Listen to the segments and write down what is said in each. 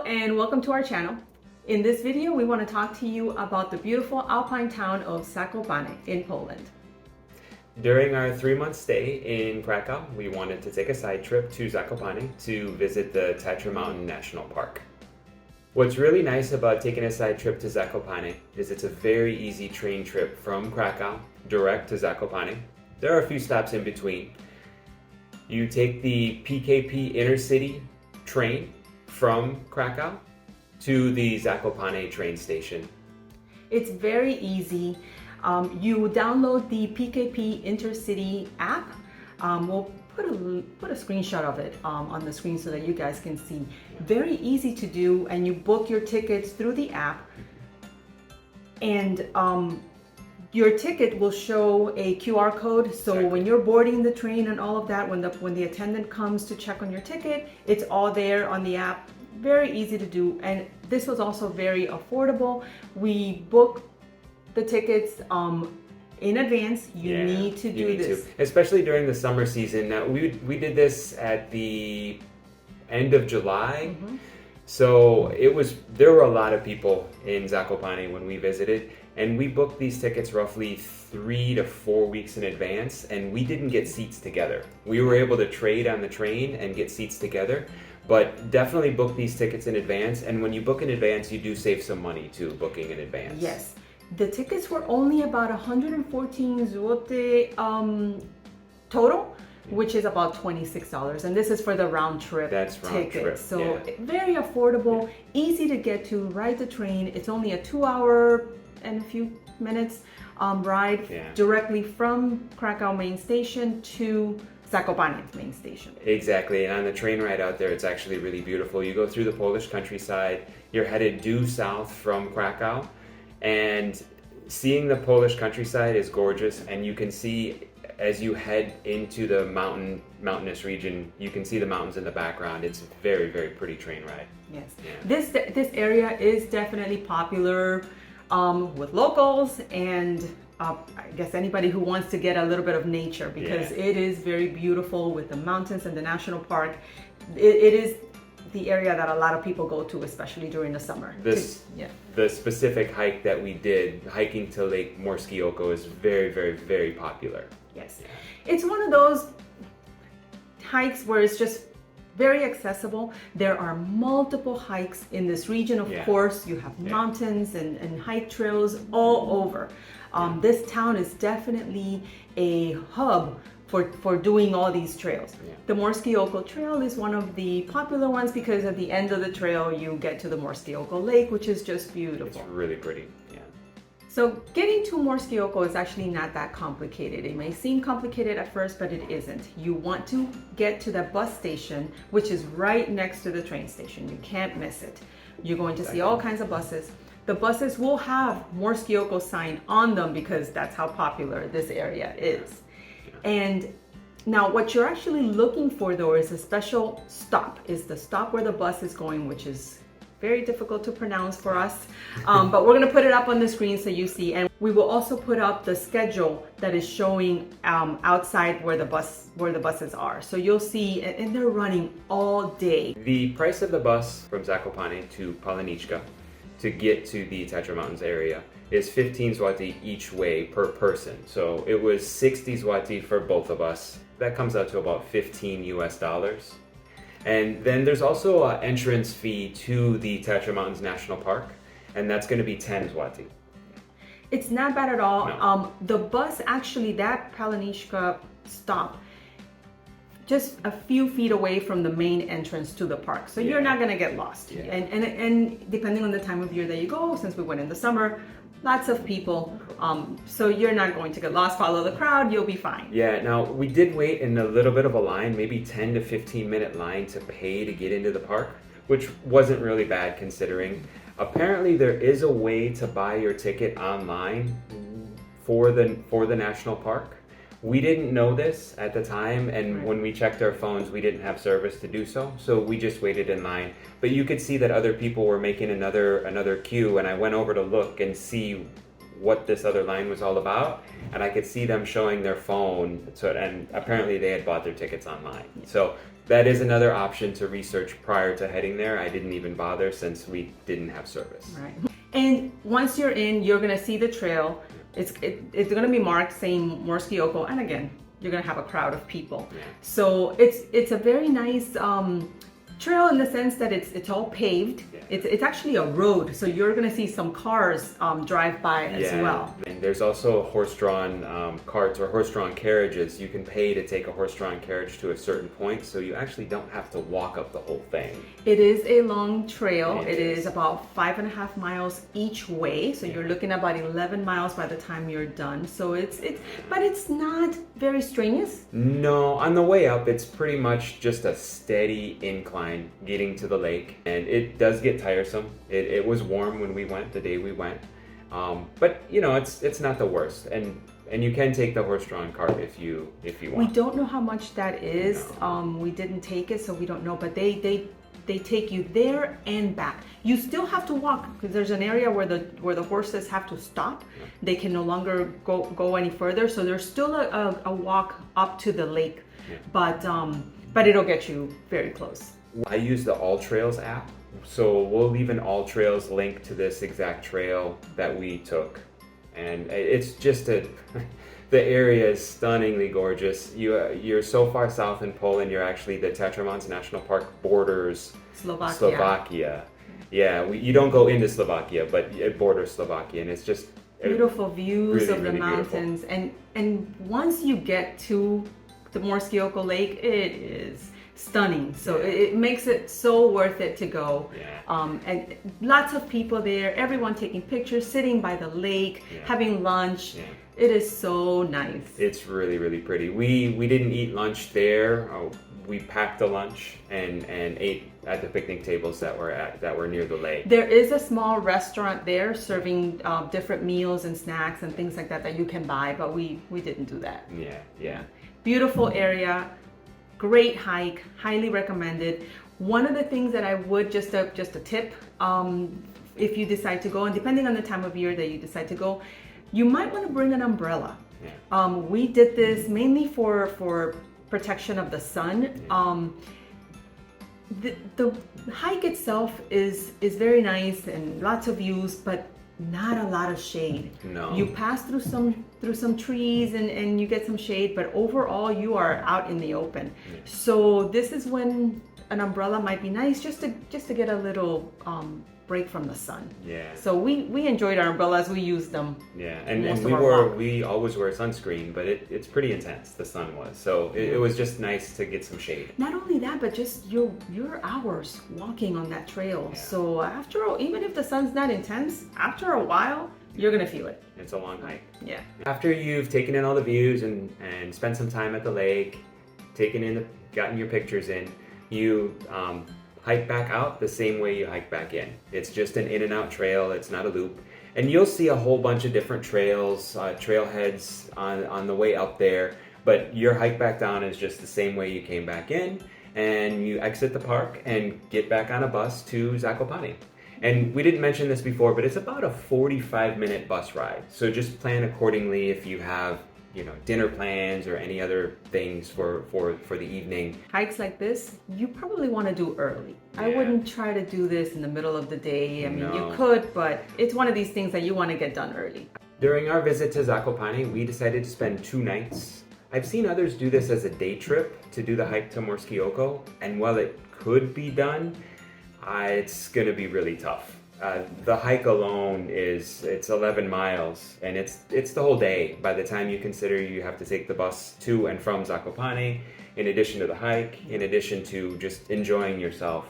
and welcome to our channel. In this video, we want to talk to you about the beautiful Alpine town of Zakopane in Poland. During our 3-month stay in Krakow, we wanted to take a side trip to Zakopane to visit the Tatra National Park. What's really nice about taking a side trip to Zakopane is it's a very easy train trip from Krakow direct to Zakopane. There are a few stops in between. You take the PKP InterCity train from Krakow to the Zakopane train station. It's very easy. You download the PKP InterCity app. We'll put a screenshot of it on the screen so that you guys can see. Very easy to do, and you book your tickets through the app. And your ticket will show a QR code. So Exactly. when you're boarding the train and all of that, when the attendant comes to check on your ticket, it's all there on the app. Very easy to do, and this was also very affordable. We book the tickets in advance. You need to do this, especially during the summer season. Now we did this at the end of July. So there were a lot of people in Zakopane when we visited, and we booked these tickets roughly 3 to 4 weeks in advance, and we didn't get seats together. We were able to trade on the train and get seats together, but definitely book these tickets in advance. And when you book in advance, you do save some money too, booking in advance. Yes, the tickets were only about 114 zloty total, which is about $26, and this is for the round trip. That's round ticket. trip. So very affordable, easy to get to. Ride the train. It's only a 2-hour and a few minutes ride directly from Krakow main station to Zakopane main station. Exactly, and on the train ride out there, it's actually really beautiful. You go through the Polish countryside. You're headed due south from Krakow, and seeing the Polish countryside is gorgeous. And you can see, as you head into the mountainous region, you can see the mountains in the background. It's a very, very pretty train ride. Yes, this area is definitely popular with locals and I guess anybody who wants to get a little bit of nature, because it is very beautiful with the mountains and the national park. It is the area that a lot of people go to, especially during the summer. The specific hike that we did, hiking to Lake Morskie Oko, is very, very, very popular. Yes. It's one of those hikes where it's just very accessible. There are multiple hikes in this region, of course. You have mountains and hike trails all over. This town is definitely a hub for doing all these trails. The Morskie Oko trail is one of the popular ones because at the end of the trail you get to the Morskie Oko lake, which is just beautiful. It's really pretty. So getting to Morskie Oko is actually not that complicated. It may seem complicated at first, but it isn't. You want to get to the bus station, which is right next to the train station. You can't miss it. You're going to see all kinds of buses. The buses will have Morskie Oko sign on them because that's how popular this area is. And now what you're actually looking for though is a special stop. Is the stop where the bus is going, which is very difficult to pronounce for us, but we're going to put it up on the screen so you see, and we will also put up the schedule that is showing outside where the buses are. So you'll see, and they're running all day. The price of the bus from Zakopane to Paleniczka to get to the Tatra Mountains area is 15 zloty each way per person. So it was 60 zloty for both of us. That comes out to about $15 US. And then there's also an entrance fee to the Tatra Mountains National Park, and that's going to be 10 zloty. It's not bad at all. No. The bus, actually, that Paleniczka stop, just a few feet away from the main entrance to the park. So you're not going to get lost. And depending on the time of year that you go, since we went in the summer, lots of people, so you're not going to get lost. Follow the crowd, you'll be fine. Now we did wait in a little bit of a line, maybe 10 to 15 minute line to pay to get into the park, which wasn't really bad considering. Apparently there is a way to buy your ticket online for the national park. We didn't know this at the time, and when we checked our phones, we didn't have service to do so, so we just waited in line. But you could see that other people were making another queue, and I went over to look and see what this other line was all about, and I could see them showing their phone, and apparently they had bought their tickets online. So that is another option to research prior to heading there. I didn't even bother since we didn't have service. Right. And once you're in, you're gonna see the trail. It's gonna be marked saying Morskie Oko, and again, you're gonna have a crowd of people. Yeah. So it's a very nice trail in the sense that it's all paved. Yeah. It's actually a road, so you're gonna see some cars drive by as well. And there's also horse-drawn carts or horse-drawn carriages. You can pay to take a horse-drawn carriage to a certain point, so you actually don't have to walk up the whole thing. It is a long trail. It is is about 5.5 miles each way, so you're looking at about 11 miles by the time you're done. So but it's not very strenuous. No, on the way up, it's pretty much just a steady incline getting to the lake, and it does get tiresome. It was warm when we went, the day we went, but you know, it's not the worst, and you can take the horse-drawn cart if you want. We don't know how much that is. No. We didn't take it, so we don't know, but they take you there and back. You still have to walk because there's an area where the horses have to stop. Yeah. They can no longer go any further, so there's still a walk up to the lake. Yeah. But it'll get you very close. I use the All Trails app, so we'll leave an All Trails link to this exact trail that we took, and it's just the area is stunningly gorgeous. You're so far south in Poland, you're actually, the Tatra Mountains National Park borders Slovakia. Yeah, you don't go into Slovakia, but it borders Slovakia, and it's just beautiful views really, of the really mountains. And once you get to the Morskie Oko Lake, it is stunning. So it makes it so worth it to go. Yeah. And lots of people there, everyone taking pictures, sitting by the lake, having lunch. Yeah. It is so nice. It's really, really pretty. We didn't eat lunch there. We packed a lunch and ate at the picnic tables that were near the lake. There is a small restaurant there serving different meals and snacks and things like that you can buy, but we didn't do that. Yeah. Beautiful area. Great hike, highly recommended. One of the things that I would, just a tip, if you decide to go, and depending on the time of year that you decide to go, you might want to bring an umbrella. Yeah. We did this mainly for protection of the sun. The hike itself is very nice and lots of views, but not a lot of shade. No. You pass through some trees and you get some shade, but overall you are out in the open. Yeah. So this is when an umbrella might be nice, just to get a little break from the sun. Yeah. So we enjoyed our umbrellas. We used them. Yeah, and most we of our walk. we always wear sunscreen, but it's pretty intense. The sun was, so it was just nice to get some shade. Not only that, but just your hours walking on that trail. Yeah. So even if the sun's not intense, after a while, you're gonna feel it. It's a long hike. Yeah. After you've taken in all the views and spent some time at the lake, gotten your pictures in, you hike back out the same way you hike back in. It's just an in and out trail. It's not a loop. And you'll see a whole bunch of different trails, trailheads on the way up there, but your hike back down is just the same way you came back in, and you exit the park and get back on a bus to Zakopane. And we didn't mention this before, but it's about a 45-minute bus ride. So just plan accordingly if you have, dinner plans or any other things for the evening. Hikes like this, you probably want to do early. Yeah. I wouldn't try to do this in the middle of the day. I mean, No. you could, but it's one of these things that you want to get done early. During our visit to Zakopane, we decided to spend 2 nights. I've seen others do this as a day trip to do the hike to Morskie Oko, and while it could be done, it's going to be really tough. The hike alone it's 11 miles, and it's the whole day by the time you consider you have to take the bus to and from Zakopane, in addition to the hike, in addition to just enjoying yourself.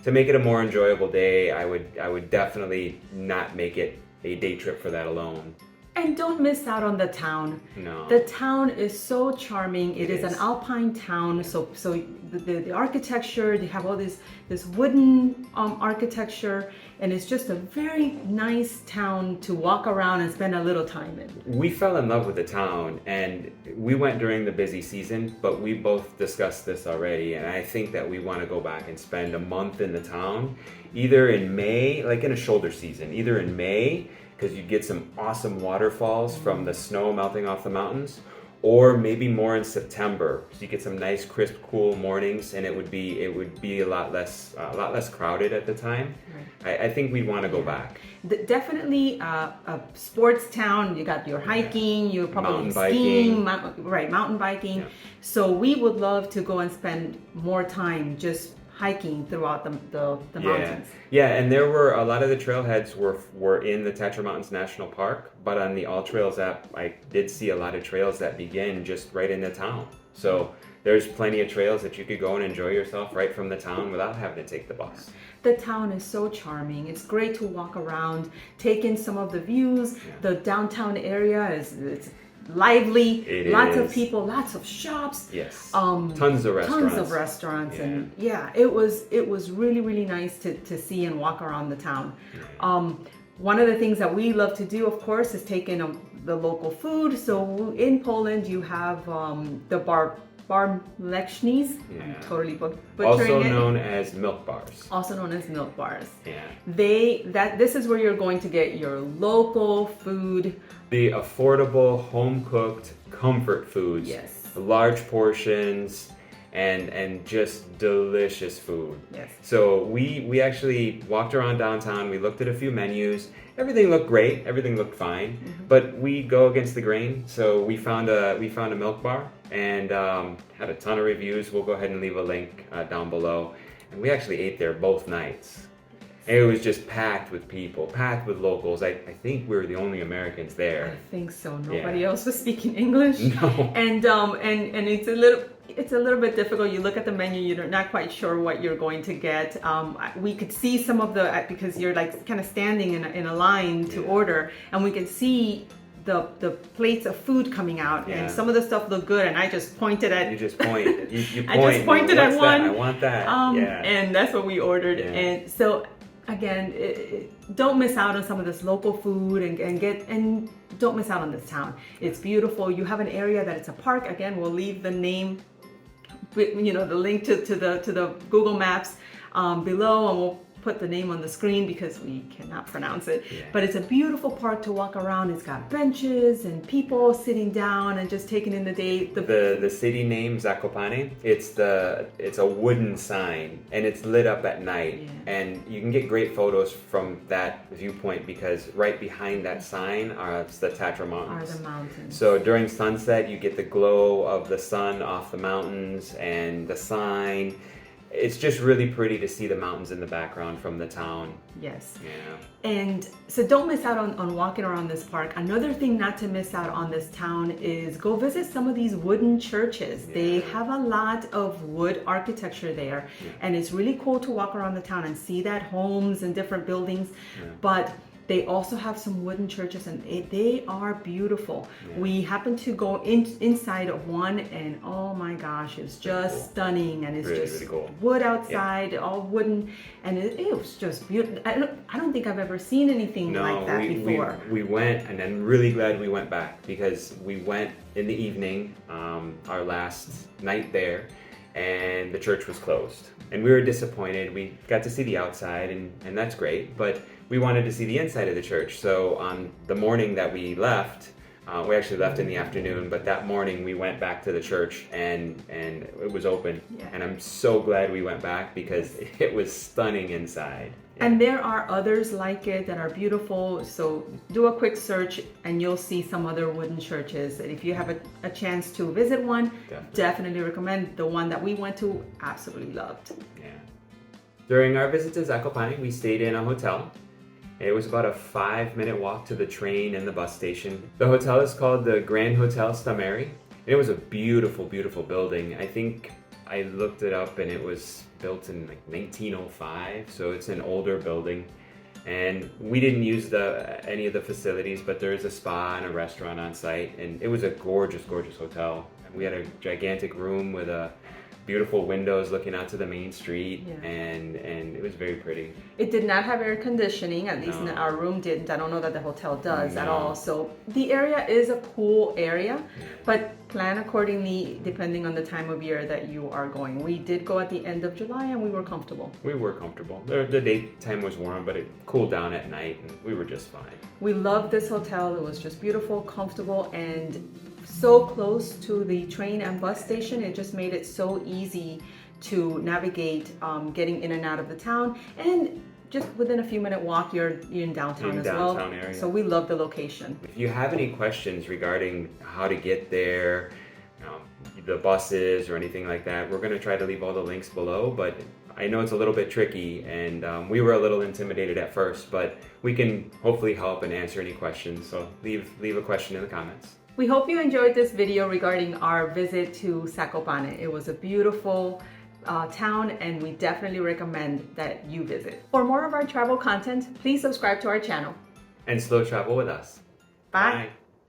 To make it a more enjoyable day, I would definitely not make it a day trip for that alone. And don't miss out on the town. No. The town is so charming. It is an is. Alpine town. So the architecture, they have all this wooden architecture, and it's just a very nice town to walk around and spend a little time in. We fell in love with the town, and we went during the busy season, but we both discussed this already, and I think that we want to go back and spend a month in the town, either in May, like in a shoulder season, either in May, because you get some awesome waterfalls from the snow melting off the mountains, or maybe more in September, so you get some nice, crisp, cool mornings, and it would be a lot less crowded at the time. Right. I think we want to go back. Definitely a sports town. You got your hiking, you're probably skiing, mountain biking. Yeah. So we would love to go and spend more time just hiking throughout the mountains. Yeah, and there were a lot of the trailheads were in the Tatra Mountains National Park, but on the All Trails app, I did see a lot of trails that begin just right in the town. So there's plenty of trails that you could go and enjoy yourself right from the town without having to take the bus. The town is so charming. It's great to walk around, take in some of the views. Yeah. The downtown area it's lively, lots of people, lots of shops. Yes. Tons of restaurants. Yeah. And it was really, really nice to see and walk around the town. Yeah. One of the things that we love to do, of course, is take in the local food. So in Poland, you have the barmlecznies. Yeah. I'm totally butchering also it. known as milk bars. Also known as milk bars. Yeah. This is where you're going to get your local food. The affordable, home-cooked comfort foods. Yes. Large portions and just delicious food. Yes. So we actually walked around downtown. We looked at a few menus. Everything looked great. Everything looked fine. Mm-hmm. But we go against the grain. So we found a milk bar and had a ton of reviews. We'll go ahead and leave a link down below. And we actually ate there both nights. And it was just packed with people, packed with locals. I think we were the only Americans there. I think so. Nobody else was speaking English. No. And it's a little bit difficult. You look at the menu, you're not quite sure what you're going to get. We could see some of because you're like kind of standing in a line to order, and we could see the plates of food coming out, and some of the stuff looked good, and I just pointed at. You just point. You point. I just pointed at one. I want that. And that's what we ordered. Yeah. And so again, don't miss out on some of this local food and don't miss out on this town. It's beautiful. You have an area that it's a park. Again, we'll leave the name, the link to the Google Maps below, and we'll put the name on the screen because we cannot pronounce it. Yeah. But it's a beautiful park to walk around. It's got benches and people sitting down and just taking in the day. The city name Zakopane, it's a wooden sign and it's lit up at night. Yeah. And you can get great photos from that viewpoint because right behind that sign are the Tatra Mountains. So during sunset you get the glow of the sun off the mountains and the sign. It's just really pretty to see the mountains in the background from the town. Yes. Yeah. And so don't miss out on walking around this park. Another thing not to miss out on this town is go visit some of these wooden churches. Yeah. They have a lot of wood architecture there. Yeah. And it's really cool to walk around the town and see that homes and different buildings. Yeah. But they also have some wooden churches and they are beautiful. Yeah. We happened to go inside of one and oh my gosh, it's just cool. Stunning, and it's really, just really cool. Wood outside, all wooden, and it was just beautiful. I don't think I've ever seen anything like that before. We went, and I'm really glad we went back because we went in the evening, our last night there, and the church was closed. And we were disappointed. We got to see the outside, and that's great, but we wanted to see the inside of the church. So on the morning that we left, we actually left in the afternoon, but that morning we went back to the church and it was open. Yeah. And I'm so glad we went back because it was stunning inside. Yeah. And there are others like it that are beautiful. So do a quick search and you'll see some other wooden churches. And if you have a chance to visit one, definitely recommend. The one that we went to, absolutely loved. Yeah. During our visit to Zakopane, we stayed in a hotel. It was about a 5-minute walk to the train and the bus station. The hotel is called the Grand Hotel Stameri. It was a beautiful, beautiful building. I think I looked it up and it was built in like 1905, so it's an older building. And we didn't use any of the facilities, but there is a spa and a restaurant on site, and it was a gorgeous, gorgeous hotel. We had a gigantic room with beautiful windows looking out to the main street, and it was very pretty. It did not have air conditioning, at least in our room didn't. I don't know that the hotel does at all. So the area is a cool area, but plan accordingly depending on the time of year that you are going. We did go at the end of July and we were comfortable. We were comfortable. The daytime was warm, but it cooled down at night and we were just fine. We loved this hotel. It was just beautiful, comfortable, and so close to the train and bus station. It just made it so easy to navigate, getting in and out of the town, and just within a few minute walk, you're in downtown as well. Area. So we love the location. If you have any questions regarding how to get there, the buses or anything like that, we're going to try to leave all the links below, but I know it's a little bit tricky, and we were a little intimidated at first, but we can hopefully help and answer any questions. So leave a question in the comments. We hope you enjoyed this video regarding our visit to Zakopane. It was a beautiful town, and we definitely recommend that you visit. For more of our travel content, please subscribe to our channel. And slow travel with us. Bye. Bye.